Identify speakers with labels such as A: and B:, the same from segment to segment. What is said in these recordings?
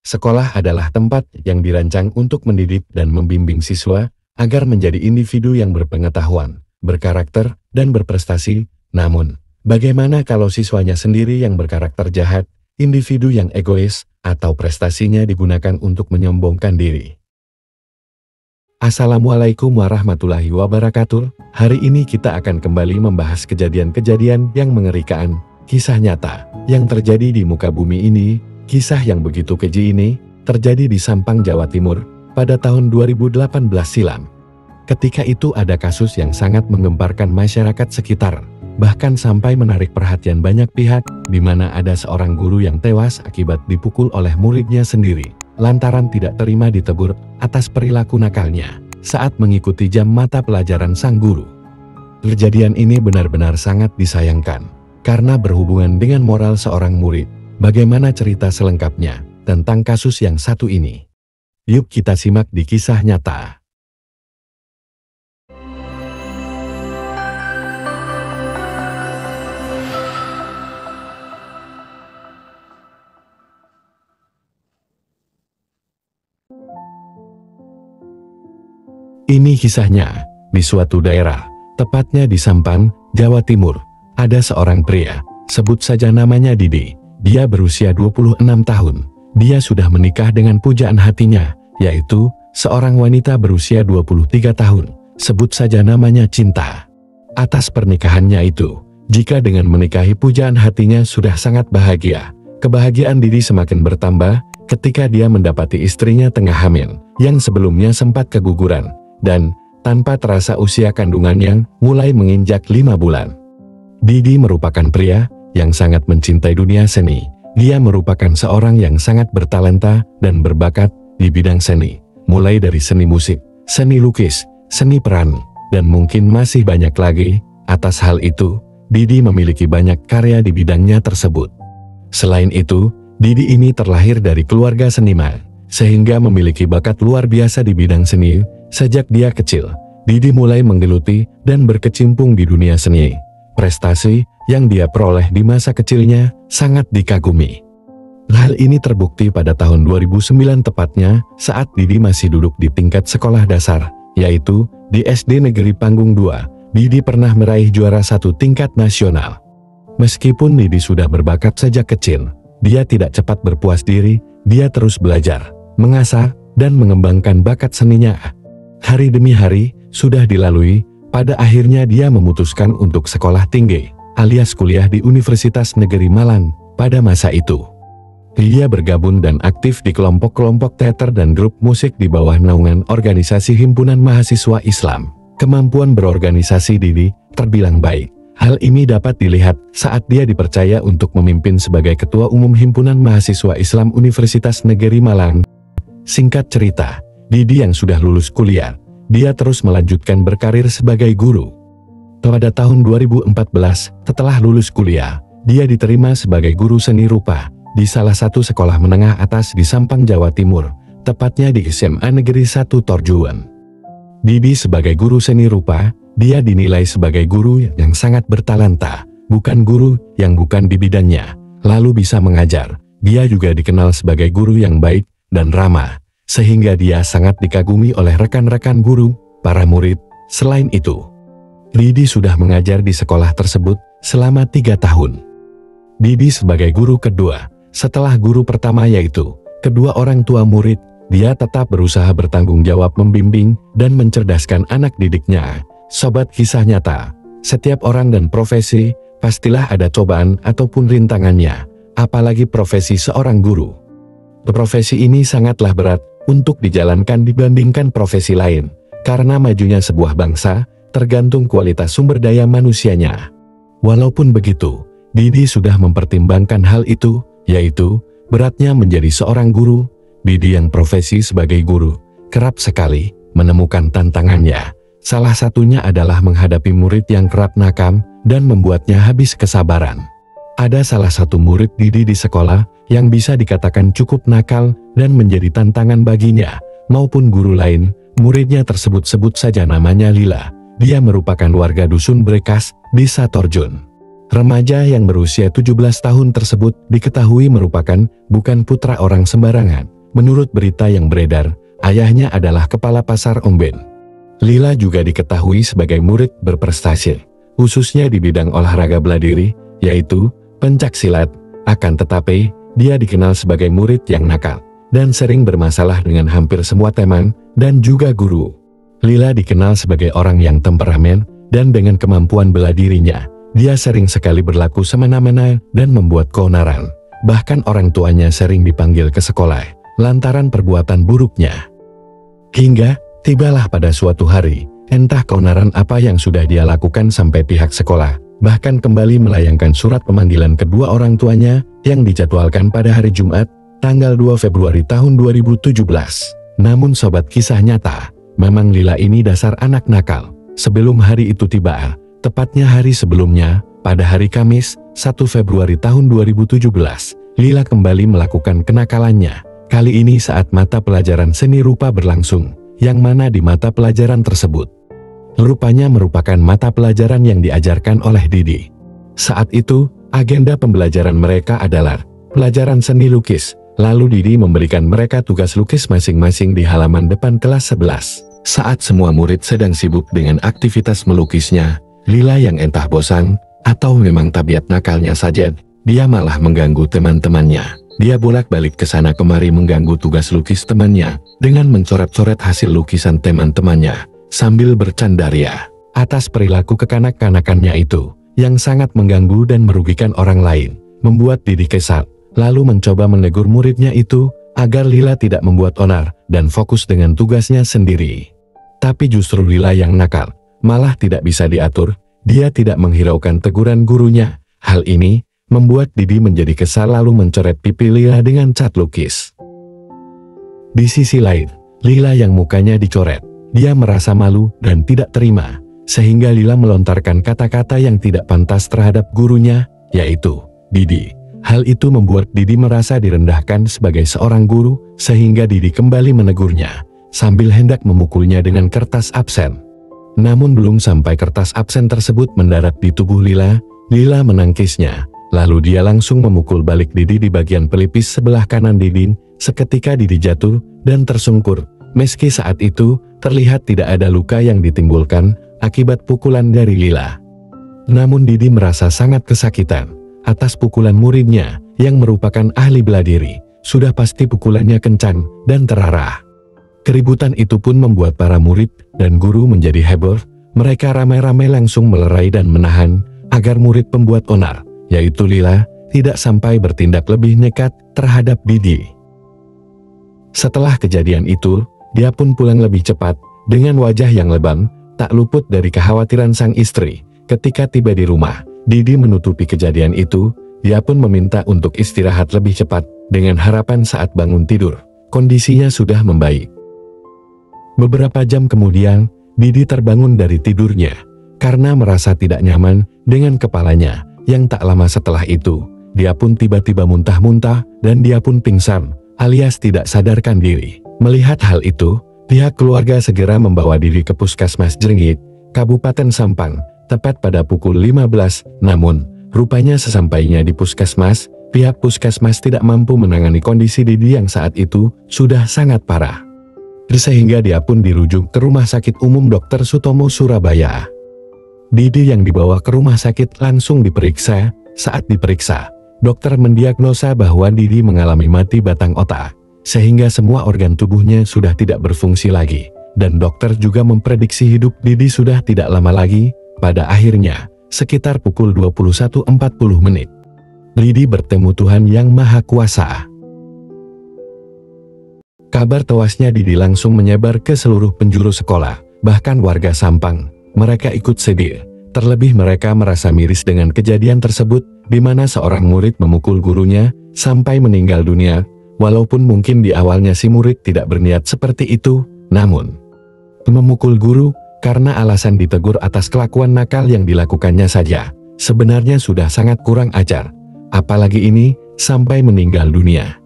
A: Sekolah adalah tempat yang dirancang untuk mendidik dan membimbing siswa agar menjadi individu yang berpengetahuan, berkarakter, dan berprestasi. Namun, bagaimana kalau siswanya sendiri yang berkarakter jahat, individu yang egois, atau prestasinya digunakan untuk menyombongkan diri? Assalamualaikum warahmatullahi wabarakatuh. Hari ini kita akan kembali membahas kejadian-kejadian yang mengerikan, kisah nyata yang terjadi di muka bumi ini. Kisah yang begitu keji ini terjadi di Sampang, Jawa Timur pada tahun 2018 silam. Ketika itu ada kasus yang sangat menggemparkan masyarakat sekitar, bahkan sampai menarik perhatian banyak pihak, di mana ada seorang guru yang tewas akibat dipukul oleh muridnya sendiri, lantaran tidak terima ditegur atas perilaku nakalnya saat mengikuti jam mata pelajaran sang guru. Kejadian ini benar-benar sangat disayangkan, karena berhubungan dengan moral seorang murid. Bagaimana cerita selengkapnya tentang kasus yang satu ini? Yuk kita simak di kisah nyata. Ini kisahnya di suatu daerah, tepatnya di Sampang, Jawa Timur. Ada seorang pria, sebut saja namanya Didi. Dia berusia 26 tahun. Dia sudah menikah dengan pujaan hatinya, yaitu seorang wanita berusia 23 tahun. Sebut saja namanya Cinta. Atas pernikahannya itu, jika dengan menikahi pujaan hatinya sudah sangat bahagia, kebahagiaan Didi semakin bertambah ketika dia mendapati istrinya tengah hamil, yang sebelumnya sempat keguguran, dan tanpa terasa usia kandungannya mulai menginjak 5 bulan. Didi merupakan pria yang sangat mencintai dunia seni. Dia merupakan seorang yang sangat bertalenta dan berbakat di bidang seni, mulai dari seni musik, seni lukis, seni peran, dan mungkin masih banyak lagi. Atas hal itu, Didi memiliki banyak karya di bidangnya tersebut. Selain itu, Didi ini terlahir dari keluarga seniman, sehingga memiliki bakat luar biasa di bidang seni. Sejak dia kecil, Didi mulai menggeluti dan berkecimpung di dunia seni. Prestasi yang dia peroleh di masa kecilnya sangat dikagumi. Hal ini terbukti pada tahun 2009 tepatnya saat Didi masih duduk di tingkat sekolah dasar, yaitu di SD Negeri Panggung 2. Didi pernah meraih juara 1 tingkat nasional. Meskipun Didi sudah berbakat sejak kecil, dia tidak cepat berpuas diri. Dia terus belajar, mengasah, dan mengembangkan bakat seninya. Hari demi hari sudah dilalui. Pada akhirnya dia memutuskan untuk sekolah tinggi, alias kuliah di Universitas Negeri Malang. Pada masa itu, dia bergabung dan aktif di kelompok-kelompok teater dan grup musik di bawah naungan organisasi Himpunan Mahasiswa Islam. Kemampuan berorganisasi Didi terbilang baik. Hal ini dapat dilihat saat dia dipercaya untuk memimpin sebagai Ketua Umum Himpunan Mahasiswa Islam Universitas Negeri Malang. Singkat cerita, Didi yang sudah lulus kuliah, dia terus melanjutkan berkarir sebagai guru. Pada tahun 2014, setelah lulus kuliah, dia diterima sebagai guru seni rupa di salah satu sekolah menengah atas di Sampang, Jawa Timur, tepatnya di SMA Negeri 1 Torjuan. Didi sebagai guru seni rupa, dia dinilai sebagai guru yang sangat bertalenta, bukan guru yang bukan di bidangnya, lalu bisa mengajar. Dia juga dikenal sebagai guru yang baik dan ramah, sehingga dia sangat dikagumi oleh rekan-rekan guru, para murid. Selain itu, Didi sudah mengajar di sekolah tersebut selama 3 tahun. Didi sebagai guru kedua, setelah guru pertama yaitu kedua orang tua murid, dia tetap berusaha bertanggung jawab membimbing dan mencerdaskan anak didiknya. Sobat kisah nyata, setiap orang dan profesi pastilah ada cobaan ataupun rintangannya, apalagi profesi seorang guru. Profesi ini sangatlah berat untuk dijalankan dibandingkan profesi lain, karena majunya sebuah bangsa tergantung kualitas sumber daya manusianya. Walaupun begitu, Didi sudah mempertimbangkan hal itu, yaitu beratnya menjadi seorang guru. Didi yang profesi sebagai guru kerap sekali menemukan tantangannya. Salah satunya adalah menghadapi murid yang kerap nakal dan membuatnya habis kesabaran. Ada salah satu murid Didi di sekolah yang bisa dikatakan cukup nakal dan menjadi tantangan baginya maupun guru lain. Muridnya tersebut sebut saja namanya Lila. Dia merupakan warga dusun Brekas, Desa Torjun. Remaja yang berusia 17 tahun tersebut diketahui merupakan bukan putra orang sembarangan. menurut berita yang beredar, ayahnya adalah kepala pasar Ongben. Lila juga diketahui sebagai murid berprestasi, khususnya di bidang olahraga bela diri, yaitu pencaksilat. Akan tetapi, dia dikenal sebagai murid yang nakal dan sering bermasalah dengan hampir semua teman dan juga guru. Lila dikenal sebagai orang yang temperamen dan dengan kemampuan bela dirinya, dia sering sekali berlaku semena-mena dan membuat keonaran. Bahkan orang tuanya sering dipanggil ke sekolah lantaran perbuatan buruknya. Hingga tibalah pada suatu hari, entah keonaran apa yang sudah dia lakukan sampai pihak sekolah bahkan kembali melayangkan surat pemanggilan kedua orang tuanya yang dijadwalkan pada hari Jumat, tanggal 2 Februari tahun 2017. Namun sobat kisah nyata, memang Lila ini dasar anak nakal. Sebelum hari itu tiba, tepatnya hari sebelumnya, pada hari Kamis, 1 Februari tahun 2017, Lila kembali melakukan kenakalannya. Kali ini saat mata pelajaran seni rupa berlangsung, yang mana di mata pelajaran tersebut rupanya merupakan mata pelajaran yang diajarkan oleh Didi. Saat itu, agenda pembelajaran mereka adalah pelajaran seni lukis. Lalu Didi memberikan mereka tugas lukis masing-masing di halaman depan kelas 11. Saat semua murid sedang sibuk dengan aktivitas melukisnya, Lila yang entah bosan, atau memang tabiat nakalnya saja, dia malah mengganggu teman-temannya. Dia bolak-balik ke sana kemari mengganggu tugas lukis temannya, dengan mencoret-coret hasil lukisan teman-temannya, sambil bercandaria atas perilaku kekanak-kanakannya itu, yang sangat mengganggu dan merugikan orang lain, membuat Didi kesal. Lalu mencoba menegur muridnya itu, agar Lila tidak membuat onar, dan fokus dengan tugasnya sendiri. Tapi justru Lila yang nakal, malah tidak bisa diatur, dia tidak menghiraukan teguran gurunya. Hal ini, membuat Didi menjadi kesal lalu mencoret pipi Lila dengan cat lukis. Di sisi lain, Lila yang mukanya dicoret, dia merasa malu dan tidak terima, sehingga Lila melontarkan kata-kata yang tidak pantas terhadap gurunya, yaitu, Didi. Hal itu membuat Didi merasa direndahkan sebagai seorang guru, sehingga Didi kembali menegurnya, sambil hendak memukulnya dengan kertas absen. Namun belum sampai kertas absen tersebut mendarat di tubuh Lila, Lila menangkisnya, lalu dia langsung memukul balik Didi di bagian pelipis sebelah kanan Didi. Seketika Didi jatuh dan tersungkur, meski saat itu terlihat tidak ada luka yang ditimbulkan akibat pukulan dari Lila. Namun Didi merasa sangat kesakitan atas pukulan muridnya yang merupakan ahli bela diri. Sudah pasti pukulannya kencang dan terarah. Keributan itu pun membuat para murid dan guru menjadi heboh. Mereka ramai-ramai langsung melerai dan menahan agar murid pembuat onar, yaitu Lila, tidak sampai bertindak lebih nekat terhadap Didi. Setelah kejadian itu, dia pun pulang lebih cepat dengan wajah yang lebam. Tak luput dari kekhawatiran sang istri. Ketika tiba di rumah, Didi menutupi kejadian itu. Dia pun meminta untuk istirahat lebih cepat, dengan harapan saat bangun tidur, kondisinya sudah membaik. Beberapa jam kemudian, Didi terbangun dari tidurnya, karena merasa tidak nyaman dengan kepalanya. Yang tak lama setelah itu, dia pun tiba-tiba muntah-muntah, dan dia pun pingsan, alias tidak sadarkan diri. Melihat hal itu, pihak keluarga segera membawa Didi ke Puskesmas Jrenggit, Kabupaten Sampang, tepat pada pukul 15. Namun, rupanya sesampainya di puskesmas, pihak puskesmas tidak mampu menangani kondisi Didi yang saat itu sudah sangat parah. Sehingga dia pun dirujuk ke Rumah Sakit Umum Dr. Sutomo Surabaya. Didi yang dibawa ke rumah sakit langsung diperiksa. Saat diperiksa, dokter mendiagnosa bahwa Didi mengalami mati batang otak, sehingga semua organ tubuhnya sudah tidak berfungsi lagi. Dan dokter juga memprediksi hidup Didi sudah tidak lama lagi. Pada akhirnya, sekitar pukul 21.40 menit, Didi bertemu Tuhan Yang Maha Kuasa. Kabar tewasnya Didi langsung menyebar ke seluruh penjuru sekolah, bahkan warga Sampang. Mereka ikut sedih, terlebih mereka merasa miris dengan kejadian tersebut, di mana seorang murid memukul gurunya sampai meninggal dunia. Walaupun mungkin di awalnya si murid tidak berniat seperti itu, namun memukul guru karena alasan ditegur atas kelakuan nakal yang dilakukannya saja, sebenarnya sudah sangat kurang ajar. Apalagi ini, sampai meninggal dunia.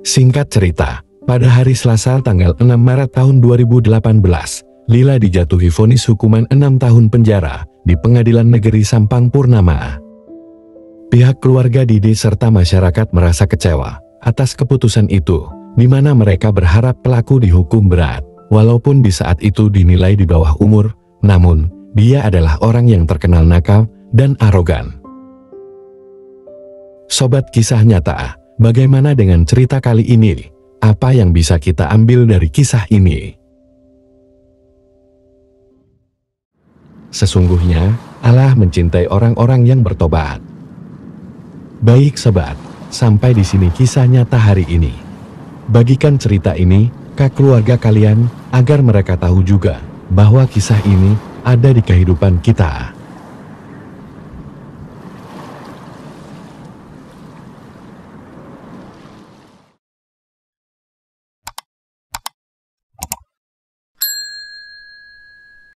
A: Singkat cerita, pada hari Selasa tanggal 6 Maret tahun 2018, Lila dijatuhi vonis hukuman 6 tahun penjara di Pengadilan Negeri Sampang Purnama. Pihak keluarga Didi serta masyarakat merasa kecewa atas keputusan itu, di mana mereka berharap pelaku dihukum berat. Walaupun di saat itu dinilai di bawah umur, namun dia adalah orang yang terkenal nakal dan arogan. Sobat Kisah Nyata, bagaimana dengan cerita kali ini? Apa yang bisa kita ambil dari kisah ini? Sesungguhnya, Allah mencintai orang-orang yang bertobat. Baik sobat, sampai di sini kisah nyata hari ini. Bagikan cerita ini ke keluarga kalian, agar mereka tahu juga bahwa kisah ini ada di kehidupan kita.